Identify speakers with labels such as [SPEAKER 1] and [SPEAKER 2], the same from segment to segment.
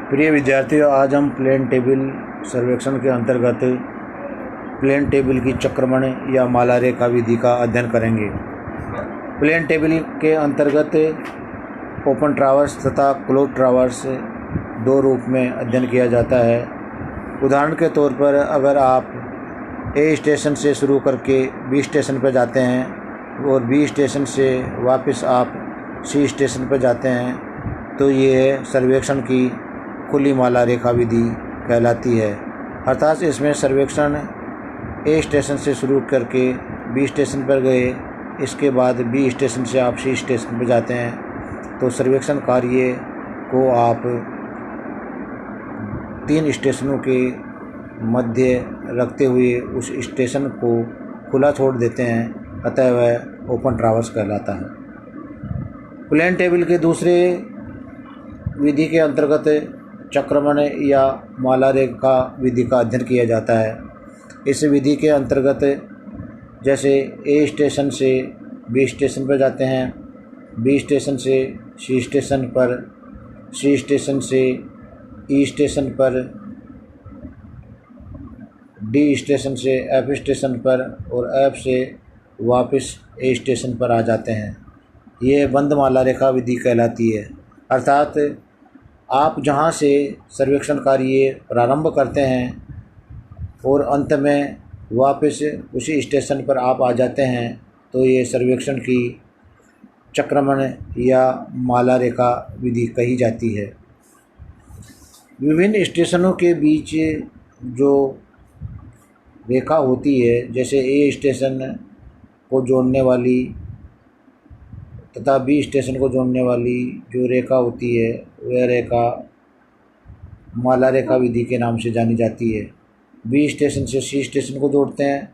[SPEAKER 1] प्रिय विद्यार्थियों, आज हम प्लेन टेबल सर्वेक्षण के अंतर्गत प्लेन टेबल की चक्रमण या माला रेखा विधि का अध्ययन करेंगे। प्लेन टेबल के अंतर्गत ओपन ट्रावर्स तथा क्लोज ट्रावर्स दो रूप में अध्ययन किया जाता है। उदाहरण के तौर पर अगर आप ए स्टेशन से शुरू करके बी स्टेशन पर जाते हैं और बी स्टेशन से वापस आप सी स्टेशन पर जाते हैं तो ये सर्वेक्षण की खुली माला रेखा विधि कहलाती है। अर्थात इसमें सर्वेक्षण ए स्टेशन से शुरू करके बी स्टेशन पर गए, इसके बाद बी स्टेशन से आप सी स्टेशन पर जाते हैं तो सर्वेक्षण कार्य को आप 3 स्टेशनों के मध्य रखते हुए उस स्टेशन को खुला छोड़ देते हैं, अतः वह ओपन ट्रावर्स कहलाता है। प्लेन टेबल के दूसरे विधि के अंतर्गत चक्रमण या माला रेखा विधि का अध्ययन किया जाता है। इस विधि के अंतर्गत जैसे ए स्टेशन से बी स्टेशन पर जाते हैं, बी स्टेशन से सी स्टेशन पर, सी स्टेशन से ई स्टेशन पर, डी स्टेशन से एफ स्टेशन पर और एफ से वापस ए स्टेशन पर आ जाते हैं। ये बंद माला रेखा विधि कहलाती है। अर्थात आप जहां से सर्वेक्षण कार्य प्रारंभ करते हैं और अंत में वापस उसी स्टेशन पर आप आ जाते हैं तो ये सर्वेक्षण की चक्रमण या माला रेखा विधि कही जाती है। विभिन्न स्टेशनों के बीच जो रेखा होती है, जैसे ए स्टेशन को जोड़ने वाली तथा बी स्टेशन को जोड़ने वाली जो रेखा होती है वह रेखा माला रेखा विधि के नाम से जानी जाती है। बी स्टेशन से सी स्टेशन को जोड़ते हैं,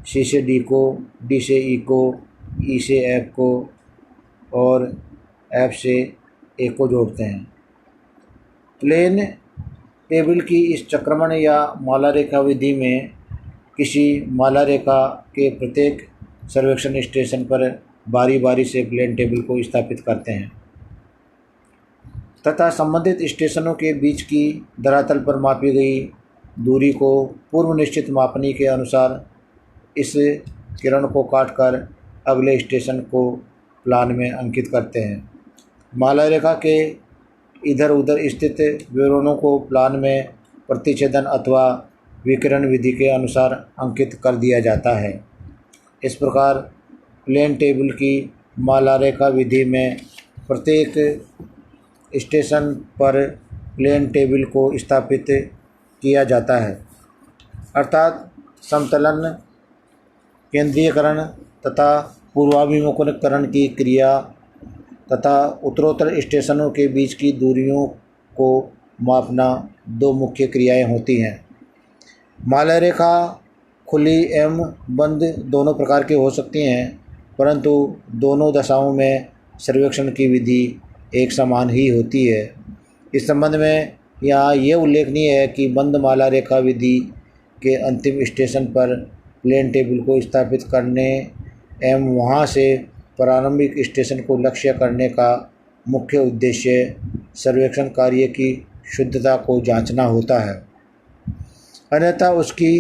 [SPEAKER 1] सी से डी को, डी से ई को, ई से एफ को और एफ से ए को जोड़ते हैं। प्लेन टेबल की इस चक्रमण या माला रेखा विधि में किसी माला रेखा के प्रत्येक सर्वेक्षण स्टेशन पर बारी बारी से प्लेन टेबल को स्थापित करते हैं तथा संबंधित स्टेशनों के बीच की धरातल पर मापी गई दूरी को पूर्व निश्चित मापनी के अनुसार इस किरण को काटकर अगले स्टेशन को प्लान में अंकित करते हैं। माला रेखा के इधर उधर स्थित विवरणों को प्लान में प्रतिच्छेदन अथवा विकिरण विधि के अनुसार अंकित कर दिया जाता है। इस प्रकार प्लेन टेबल की माला रेखा विधि में प्रत्येक स्टेशन पर प्लेन टेबल को स्थापित किया जाता है। अर्थात समतलन, केंद्रीयकरण तथा पूर्वाभिमुखीकरण की क्रिया तथा उत्तरोत्तर स्टेशनों के बीच की दूरियों को मापना दो मुख्य क्रियाएं होती हैं। माला रेखा खुली एवं बंद दोनों प्रकार की हो सकती हैं, परंतु दोनों दशाओं में सर्वेक्षण की विधि एक समान ही होती है। इस संबंध में यहाँ ये उल्लेखनीय है कि बंद माला रेखा विधि के अंतिम स्टेशन पर प्लेन टेबल को स्थापित करने एवं वहाँ से प्रारंभिक स्टेशन को लक्ष्य करने का मुख्य उद्देश्य सर्वेक्षण कार्य की शुद्धता को जांचना होता है। अन्यथा उसकी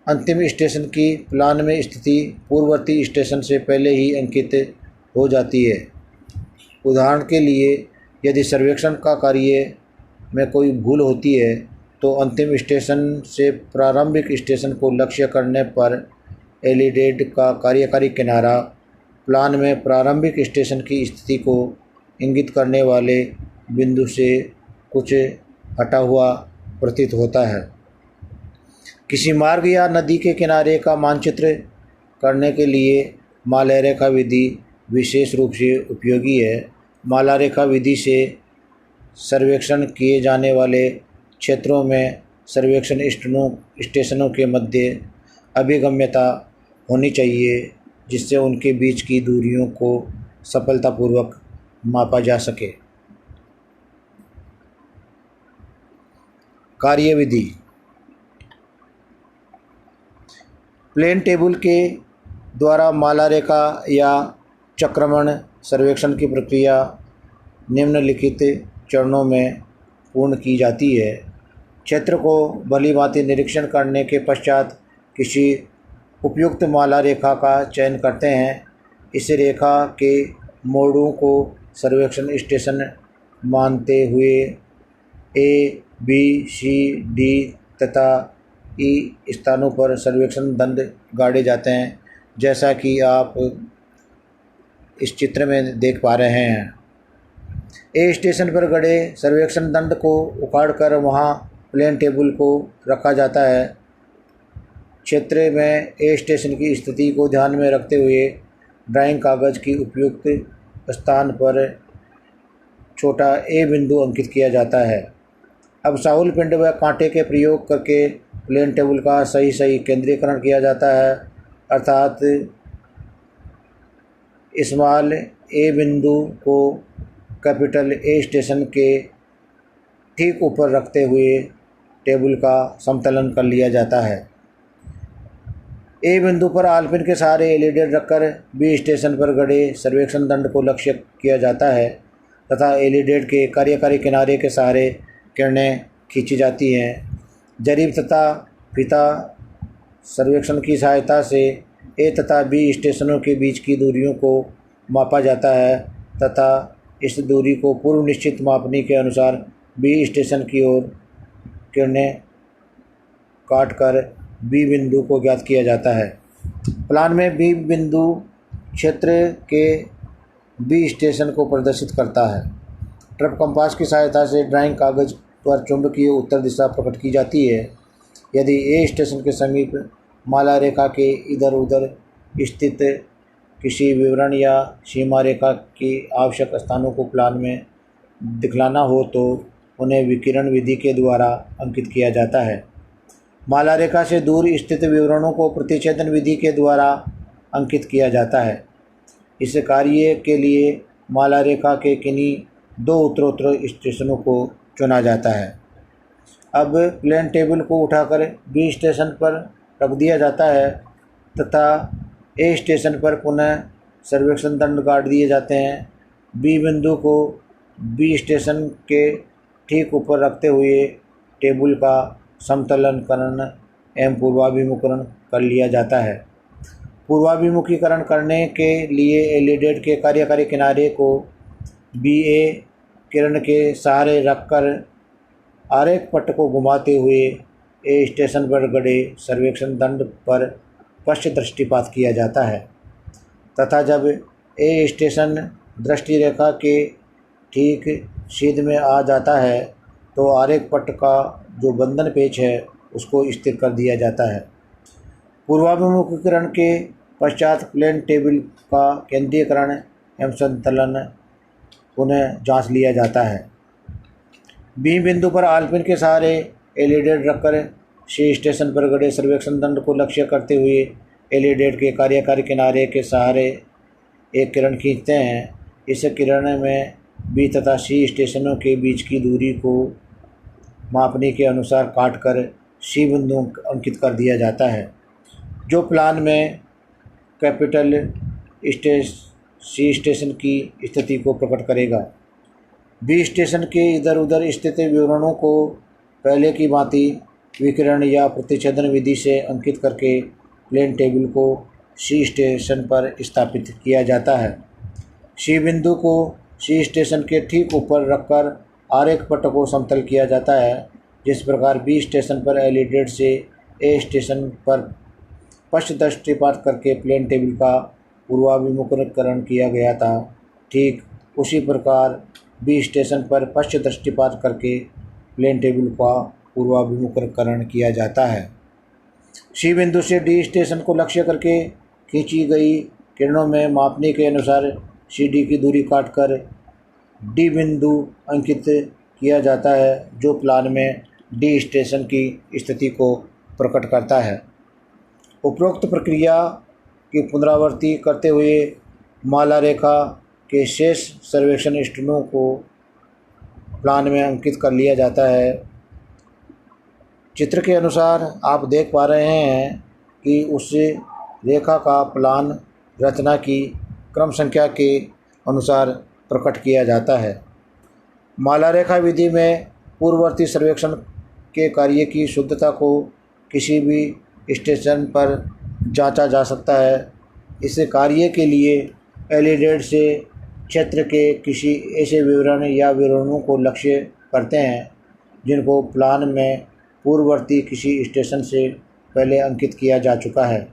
[SPEAKER 1] अंतिम स्टेशन की प्लान में स्थिति पूर्ववर्ती स्टेशन से पहले ही अंकित हो जाती है। उदाहरण के लिए, यदि सर्वेक्षण का कार्य में कोई भूल होती है तो अंतिम स्टेशन से प्रारंभिक स्टेशन को लक्ष्य करने पर एलिडेड का कार्यकारी किनारा प्लान में प्रारंभिक स्टेशन की स्थिति को इंगित करने वाले बिंदु से कुछ हटा हुआ प्रतीत होता है। किसी मार्ग या नदी के किनारे का मानचित्र करने के लिए माला रेखा विधि विशेष रूप से उपयोगी है। माला रेखा विधि से सर्वेक्षण किए जाने वाले क्षेत्रों में सर्वेक्षण स्टेशनों के मध्य अभिगम्यता होनी चाहिए, जिससे उनके बीच की दूरियों को सफलतापूर्वक मापा जा सके। कार्यविधि। प्लेन टेबल के द्वारा माला रेखा या चक्रमण सर्वेक्षण की प्रक्रिया निम्नलिखित चरणों में पूर्ण की जाती है। क्षेत्र को भलीभांति निरीक्षण करने के पश्चात किसी उपयुक्त माला रेखा का चयन करते हैं। इस रेखा के मोड़ों को सर्वेक्षण स्टेशन मानते हुए ए, बी, सी, डी तथा ई स्थानों पर सर्वेक्षण दंड गाड़े जाते हैं, जैसा कि आप इस चित्र में देख पा रहे हैं। ए स्टेशन पर गड़े सर्वेक्षण दंड को उखाड़कर वहां प्लेन टेबल को रखा जाता है। क्षेत्र में ए स्टेशन की स्थिति को ध्यान में रखते हुए ड्राइंग कागज की उपयुक्त स्थान पर छोटा ए बिंदु अंकित किया जाता है। अब साहुल पिंड व कांटे के प्रयोग करके प्लेन टेबल का सही केंद्रीकरण किया जाता है, अर्थात स्मॉल ए बिंदु को कैपिटल ए स्टेशन के ठीक ऊपर रखते हुए टेबल का समतलन कर लिया जाता है। ए बिंदु पर आलपिन के सहारे एलिडेट रखकर बी स्टेशन पर गड़े सर्वेक्षण दंड को लक्ष्य किया जाता है तथा एलिडेट के कार्यकारी किनारे के सहारे किरणें खींची जाती हैं। जरीब तथा फीता सर्वेक्षण की सहायता से ए तथा बी स्टेशनों के बीच की दूरियों को मापा जाता है तथा इस दूरी को पूर्व निश्चित मापनी के अनुसार बी स्टेशन की ओर किरणें काटकर बी बिंदु को ज्ञात किया जाता है। प्लान में बी बिंदु क्षेत्र के बी स्टेशन को प्रदर्शित करता है। ट्रप कंपास की सहायता से ड्राइंग कागज पर चुंबकीय उत्तर दिशा प्रकट की जाती है। यदि ए स्टेशन के समीप माला रेखा के इधर उधर स्थित किसी विवरण या सीमा रेखा की आवश्यक स्थानों को प्लान में दिखलाना हो तो उन्हें विकिरण विधि के द्वारा अंकित किया जाता है। माला रेखा से दूर स्थित विवरणों को प्रतिच्छेदन विधि के द्वारा अंकित किया जाता है। इस कार्य के लिए माला रेखा के किन्हीं दो उत्तरोत्तर स्टेशनों को चुना जाता है। अब प्लेन टेबल को उठाकर बी स्टेशन पर रख दिया जाता है तथा ए स्टेशन पर पुनः सर्वेक्षण दंड गाड़ दिए जाते हैं। बी बिंदु को बी स्टेशन के ठीक ऊपर रखते हुए टेबल का समतलनकरण एवं पूर्वाभिमुखीकरण कर लिया जाता है। पूर्वाभिमुखीकरण करने के लिए एलिडेट के कार्यकारी किनारे को बी ए किरण के सहारे रखकर आरेख पट्ट को घुमाते हुए ए स्टेशन पर गड़े सर्वेक्षण दंड पर पश्च दृष्टिपात किया जाता है तथा जब ए स्टेशन दृष्टि रेखा के ठीक सीध में आ जाता है तो आरेख पट्ट का जो बंधन पेच है उसको स्थिर कर दिया जाता है। पूर्वाभिमुखीकरण के पश्चात प्लेन टेबल का केंद्रीकरण एवं संतलन पुनः जांच लिया जाता है। बी बिंदु पर आलपिन के सहारे एलिडेट रखकर सी स्टेशन पर गड़े सर्वेक्षण दंड को लक्ष्य करते हुए एलिडेट के कार्यकारी किनारे के सहारे एक किरण खींचते हैं। इस किरण में बी तथा सी स्टेशनों के बीच की दूरी को मापने के अनुसार काटकर सी बिंदु अंकित कर दिया जाता है, जो प्लान में कैपिटल सी स्टेशन की स्थिति को प्रकट करेगा। बी स्टेशन के इधर उधर स्थित विवरणों को पहले की भांति विकिरण या प्रतिच्छेदन विधि से अंकित करके प्लेन टेबल को सी स्टेशन पर स्थापित किया जाता है। सी बिंदु को सी स्टेशन के ठीक ऊपर रखकर आरेख पट्ट को समतल किया जाता है। जिस प्रकार बी स्टेशन पर एलिडेट से ए स्टेशन पर पश्च दृष्टिपात करके प्लेन टेबल का पूर्वाभिमुखीकरण किया गया था, ठीक उसी प्रकार बी स्टेशन पर पश्च दृष्टिपात करके प्लेन टेबल का पूर्वाभिमुखीकरण किया जाता है। सी बिंदु से डी स्टेशन को लक्ष्य करके खींची गई किरणों में मापने के अनुसार सी डी की दूरी काटकर डी बिंदु अंकित किया जाता है, जो प्लान में डी स्टेशन की स्थिति को प्रकट करता है। उपरोक्त प्रक्रिया की पुनरावृत्ति करते हुए माला रेखा के शेष सर्वेक्षण स्टेशनों को प्लान में अंकित कर लिया जाता है। चित्र के अनुसार आप देख पा रहे हैं कि उस रेखा का प्लान रचना की क्रम संख्या के अनुसार प्रकट किया जाता है। माला रेखा विधि में पूर्ववर्ती सर्वेक्षण के कार्य की शुद्धता को किसी भी स्टेशन पर जांचा जा सकता है। इस कार्य के लिए एलिडेड से क्षेत्र के किसी ऐसे विवरण या विवरणों को लक्ष्य करते हैं जिनको प्लान में पूर्ववर्ती किसी स्टेशन से पहले अंकित किया जा चुका है।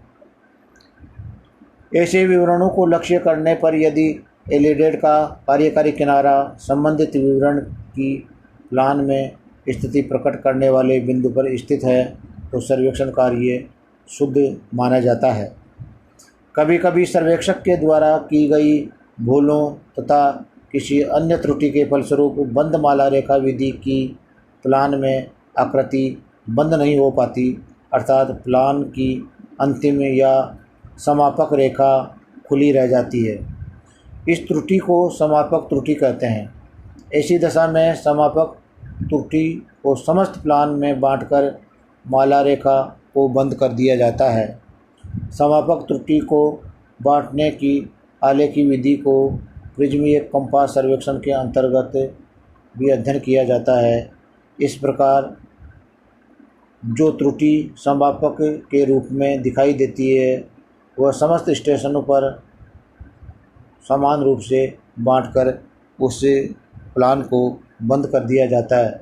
[SPEAKER 1] ऐसे विवरणों को लक्ष्य करने पर यदि एलिडेड का कार्यकारी किनारा संबंधित विवरण की प्लान में स्थिति प्रकट करने वाले बिंदु पर स्थित है तो सर्वेक्षण कार्य शुद्ध माना जाता है। कभी कभी सर्वेक्षक के द्वारा की गई भूलों तथा किसी अन्य त्रुटि के फलस्वरूप बंद माला रेखा विधि की प्लान में आकृति बंद नहीं हो पाती, अर्थात प्लान की अंतिम या समापक रेखा खुली रह जाती है। इस त्रुटि को समापक त्रुटि कहते हैं। ऐसी दशा में समापक त्रुटि को समस्त प्लान में बांटकर माला रेखा को बंद कर दिया जाता है। समापक त्रुटि को बांटने की आलेखी विधि को प्रिज्मीय कंपास सर्वेक्षण के अंतर्गत भी अध्ययन किया जाता है। इस प्रकार जो त्रुटि समापक के रूप में दिखाई देती है वह समस्त स्टेशनों पर समान रूप से बांटकर उस प्लान को बंद कर दिया जाता है।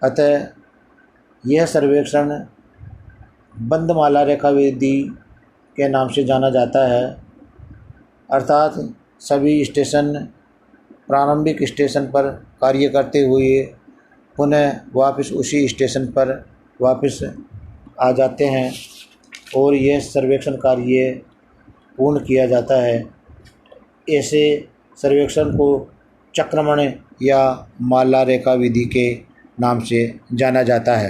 [SPEAKER 1] अतः यह सर्वेक्षण बंद माला रेखा विधि के नाम से जाना जाता है, अर्थात सभी स्टेशन प्रारंभिक स्टेशन पर कार्य करते हुए पुनः वापस उसी स्टेशन पर वापस आ जाते हैं और यह सर्वेक्षण कार्य पूर्ण किया जाता है। ऐसे सर्वेक्षण को चक्रमण या माला रेखा विधि के नाम से जाना जाता है।